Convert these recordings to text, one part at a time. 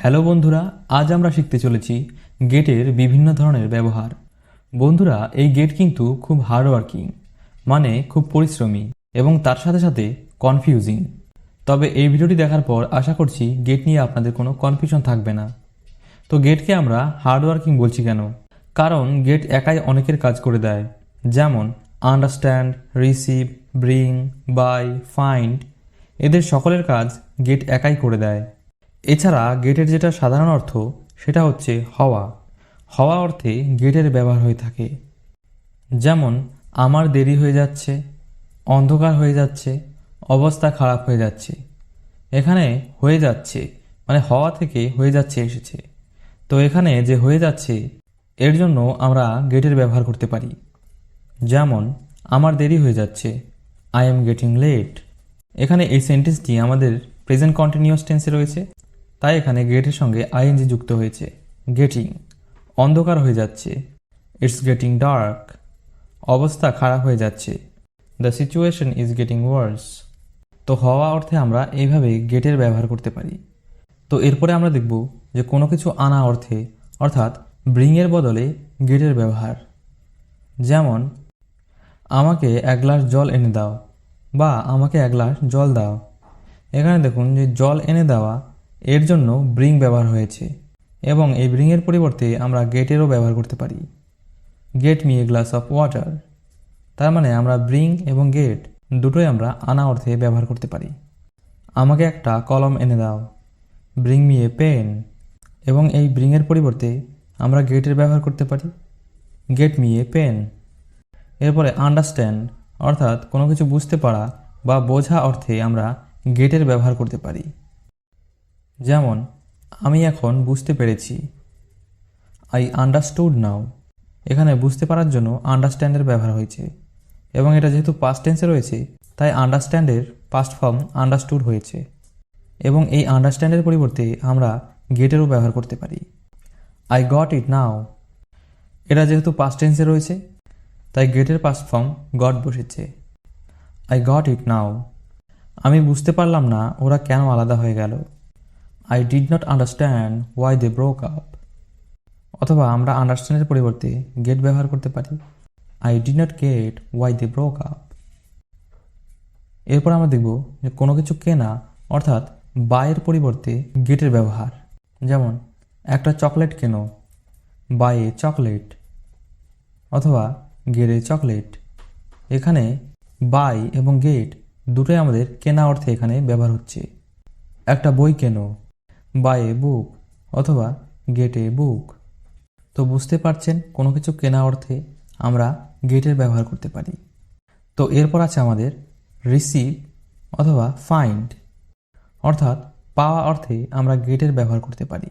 Hello বন্ধুরা, আজ আমরা শিখতে চলেছি গেটের বিভিন্ন ধরনের ব্যবহার। বন্ধুরা, এই গেট কিন্তু খুব হার্ডওয়ার্কিং, মানে খুব পরিশ্রমী এবং তার সাথে সাথে কনফিউজিং। তবে এই ভিডিওটি দেখার পর আশা করছি গেট নিয়ে আপনাদের কোনো কনফিউশন থাকবে না। তো গেটকে আমরা হার্ডওয়ার্কিং বলছি কেন? কারণ গেট একাই অনেকের কাজ করে দেয়, যেমন understand, receive, bring, buy, find. এদের সকলের কাজ গেট একাই করে দেয়। এছাড়া গেটের যেটা সাধারণ অর্থ সেটা হচ্ছে হওয়া। হওয়া অর্থে গেটের ব্যবহার হয়ে থাকে। যেমন আমার দেরি হয়ে যাচ্ছে, অন্ধকার হয়ে যাচ্ছে, অবস্থা খারাপ হয়ে যাচ্ছে। এখানে হয়ে যাচ্ছে মানে হওয়া থেকে হয়ে যাচ্ছে এসেছে। তো এখানে যে হয়ে যাচ্ছে এর জন্য আমরা গেটের ব্যবহার করতে পারি। যেমন আমার দেরি হয়ে যাচ্ছে, আই এম গেটিং লেট। এখানে এই সেন্টেন্সটি আমাদের প্রেজেন্ট কন্টিনিউয়াস টেন্সে রয়েছে, তাই এখানে গেটের সঙ্গে আইএনজি যুক্ত হয়েছে, গেটিং। অন্ধকার হয়ে যাচ্ছে, ইটস গেটিং ডার্ক। অবস্থা খারাপ হয়ে যাচ্ছে, দ্য সিচুয়েশন ইজ গেটিং ওয়ার্স। তো হওয়া অর্থে আমরা এইভাবে গেটের ব্যবহার করতে পারি। তো এরপরে আমরা দেখব যে কোনো কিছু আনা অর্থে, অর্থাৎ ব্রিংয়ের বদলে গেটের ব্যবহার। যেমন আমাকে এক গ্লাস জল এনে দাও বা আমাকে এক গ্লাস জল দাও। এখানে দেখুন যে জল এনে দেওয়া এর জন্য ব্রিং ব্যবহার হয়েছে এবং এই ব্রিংয়ের পরিবর্তে আমরা গেটেরও ব্যবহার করতে পারি। Get me a glass of water. তার মানে আমরা ব্রিং এবং গেট দুটোই আমরা আনা অর্থে ব্যবহার করতে পারি। আমাকে একটা কলম এনে দাও, ব্রিং মি এ পেন। এবং এই ব্রিংয়ের পরিবর্তে আমরা গেটের ব্যবহার করতে পারি, গেট মি এ পেন। এরপরে আন্ডারস্ট্যান্ড, অর্থাৎ কোনো কিছু বুঝতে পারা বা বোঝা অর্থে আমরা গেটের ব্যবহার করতে পারি। যেমন আমি এখন বুঝতে পেরেছি, আই আন্ডারস্টুড নাও। এখানে বুঝতে পারার জন্য আন্ডারস্ট্যান্ডের ব্যবহার হয়েছে এবং এটা যেহেতু পাস্ট টেন্সে রয়েছে তাই আন্ডারস্ট্যান্ডের পাস্ট ফর্ম আন্ডারস্টুড হয়েছে এবং এই আন্ডারস্ট্যান্ডের পরিবর্তে আমরা গেটেরও ব্যবহার করতে পারি। আই গট ইট নাও। এটা যেহেতু পাস্ট টেন্সে রয়েছে তাই গেটের পাস্ট ফর্ম গট বসেছে, আই গট ইট নাও। আমি বুঝতে পারলাম না ওরা কেন আলাদা হয়ে গেল, I did not understand why they broke up. অথবা আমরা আন্ডারস্ট্যান্ডের পরিবর্তে গেট ব্যবহার করতে পারি, I did not get why they broke up. এরপর আমরা দেখব যে কোনো কিছু কেনা অর্থাৎ বাইয়ের পরিবর্তে গেটের ব্যবহার। যেমন একটা চকলেট কেনো, বাই এ চকলেট। অথবা গেট এ চকলেট। এখানে বাই এবং গেট দুটোই আমাদের কেনা অর্থে এখানে ব্যবহার হচ্ছে। একটা বই কেনো, বাই এ বুক অথবা গেট এ বুক। তো বুঝতে পারছেন কোনো কিছু কেনা অর্থে আমরা গেটের ব্যবহার করতে পারি। তো এরপর আছে আমাদের রিসিভ অথবা ফাইন্ড, অর্থাৎ পাওয়া অর্থে আমরা গেটের ব্যবহার করতে পারি।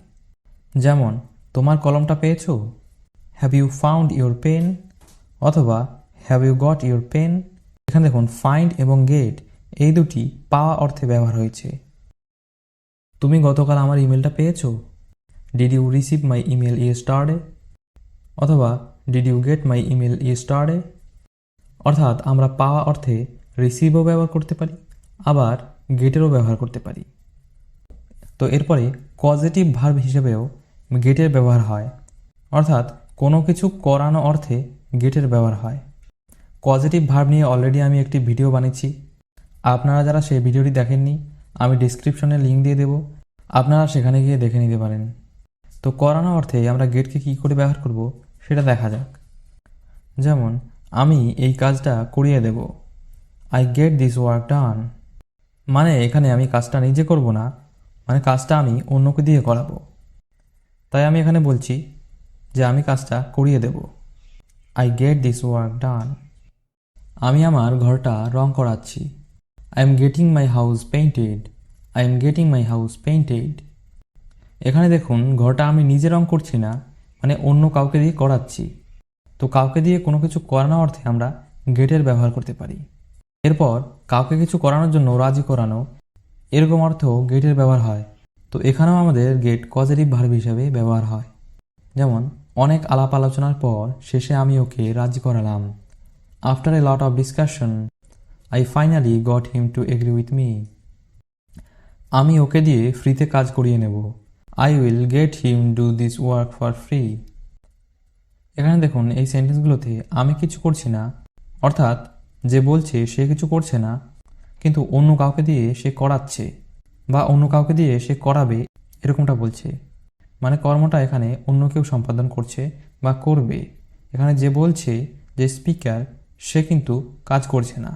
যেমন তোমার কলমটা পেয়েছো, have you found your pen অথবা have you got your pen. এখানে দেখুন ফাইন্ড এবং গেট এই দুটি পাওয়া অর্থে ব্যবহার হয়েছে। তুমি গতকাল আমার ইমেলটা পেয়েছো, did you receive my email yesterday অথবা did you get my email yesterday. অর্থাৎ আমরা পাওয়া অর্থে রিসিভও ব্যবহার করতে পারি, আবার গেটেরও ব্যবহার করতে পারি। তো এরপরে কজেটিভ ভার্ব হিসেবেও গেটের ব্যবহার হয়, অর্থাৎ কোনো কিছু করানো অর্থে গেটের ব্যবহার হয়। কজেটিভ ভার্ব নিয়ে অলরেডি আমি একটি ভিডিও বানিয়েছি, আপনারা যারা সেই ভিডিওটি দেখেননি আমি ডিসক্রিপশনে লিঙ্ক দিয়ে দেব, আপনারা সেখানে গিয়ে দেখে নিতে পারেন। তো করানো অর্থে আমরা গেটকে কী করে ব্যবহার করব সেটা দেখা যাক। যেমন আমি এই কাজটা করিয়ে দেব, I get this work done. মানে এখানে আমি কাজটা নিজে করব না, মানে কাজটা আমি অন্যকে দিয়ে করাবো। তাই আমি এখানে বলছি যে আমি কাজটা করিয়ে দেব, I get this work done. আমি আমার ঘরটা রং করাচ্ছি, I am getting my house painted. I am getting my house painted. এখানে দেখুন ঘরটা আমি নিজে রং করছি না, মানে অন্য কাউকে দিয়ে করাচ্ছি। তো কাউকে দিয়ে কোনো কিছু করানো অর্থে আমরা গেটের ব্যবহার করতে পারি। এরপর কাউকে কিছু করানোর জন্য রাজি করানো, এরকম অর্থেও গেটের ব্যবহার হয়। তো এখানেও আমাদের গেট কজেটিভ ভার্ব হিসেবে ব্যবহার হয়। যেমন অনেক আলাপ আলোচনার পর শেষে আমি ওকে রাজি করালাম, after a lot of discussion I finally got him to agree with me. আমি ওকে দিয়ে ফ্রিতে কাজ করিয়ে নেব, I will get him do this work for free. এখানে দেখুন এই সেন্টেন্সগুলোতে আমি কিছু করছি না, অর্থাৎ যে বলছে সে কিছু করছে না, কিন্তু অন্য কাউকে দিয়ে সে করাচ্ছে বা অন্য কাউকে দিয়ে সে করাবে, এরকমটা বলছে। মানে কর্মটা এখানে অন্য কেউ সম্পাদন করছে বা করবে। এখানে যে বলছে, যে স্পিকার, সে কিন্তু কাজ করছে না।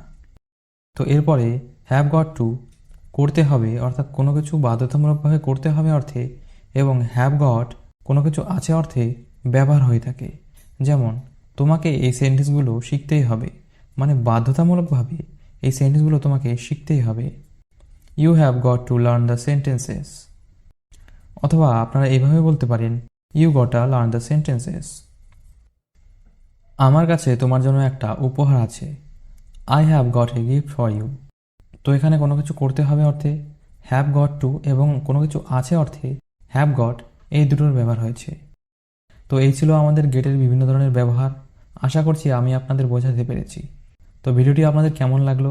তো এরপরে হ্যাভ গট টু, করতে হবে অর্থাৎ কোনো কিছু বাধ্যতামূলকভাবে করতে হবে অর্থে, এবং হ্যাভ গট কোনো কিছু আছে অর্থে ব্যবহার হয়ে থাকে। যেমন তোমাকে এই সেন্টেন্সগুলো শিখতেই হবে, মানে বাধ্যতামূলকভাবে এই সেন্টেন্সগুলো তোমাকে শিখতেই হবে। You have got to learn the sentences. অথবা আপনারা এইভাবে বলতে পারেন, ইউ গটা লার্ন দ্য সেন্টেন্সেস। আমার কাছে তোমার জন্য একটা উপহার আছে। I have got a gift for you. তো এখানে কোনো কিছু করতে হবে অর্থে হ্যাভ গট টু এবং কোনো কিছু আছে অর্থে হ্যাভ গট, এই দুটোর ব্যবহার হয়েছে। তো এই ছিল আমাদের গেটের বিভিন্ন ধরনের ব্যবহার। আশা করছি আমি আপনাদের বোঝাতে পেরেছি। তো ভিডিওটি আপনাদের কেমন লাগলো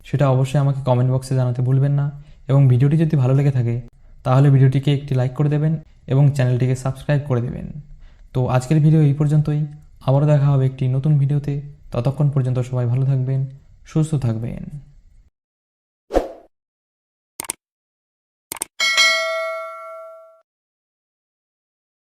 সেটা অবশ্যই আমাকে কমেন্ট বক্সে জানাতে ভুলবেন না, এবং ভিডিওটি যদি ভালো লেগে থাকে তাহলে ভিডিওটিকে একটি লাইক করে দেবেন এবং চ্যানেলটিকে সাবস্ক্রাইব করে দেবেন। তো আজকের ভিডিও এই পর্যন্তই। আবারও দেখা হবে একটি নতুন ভিডিওতে। ততক্ষণ পর্যন্ত সবাই ভালো থাকবেন, সুস্থ থাকবেন।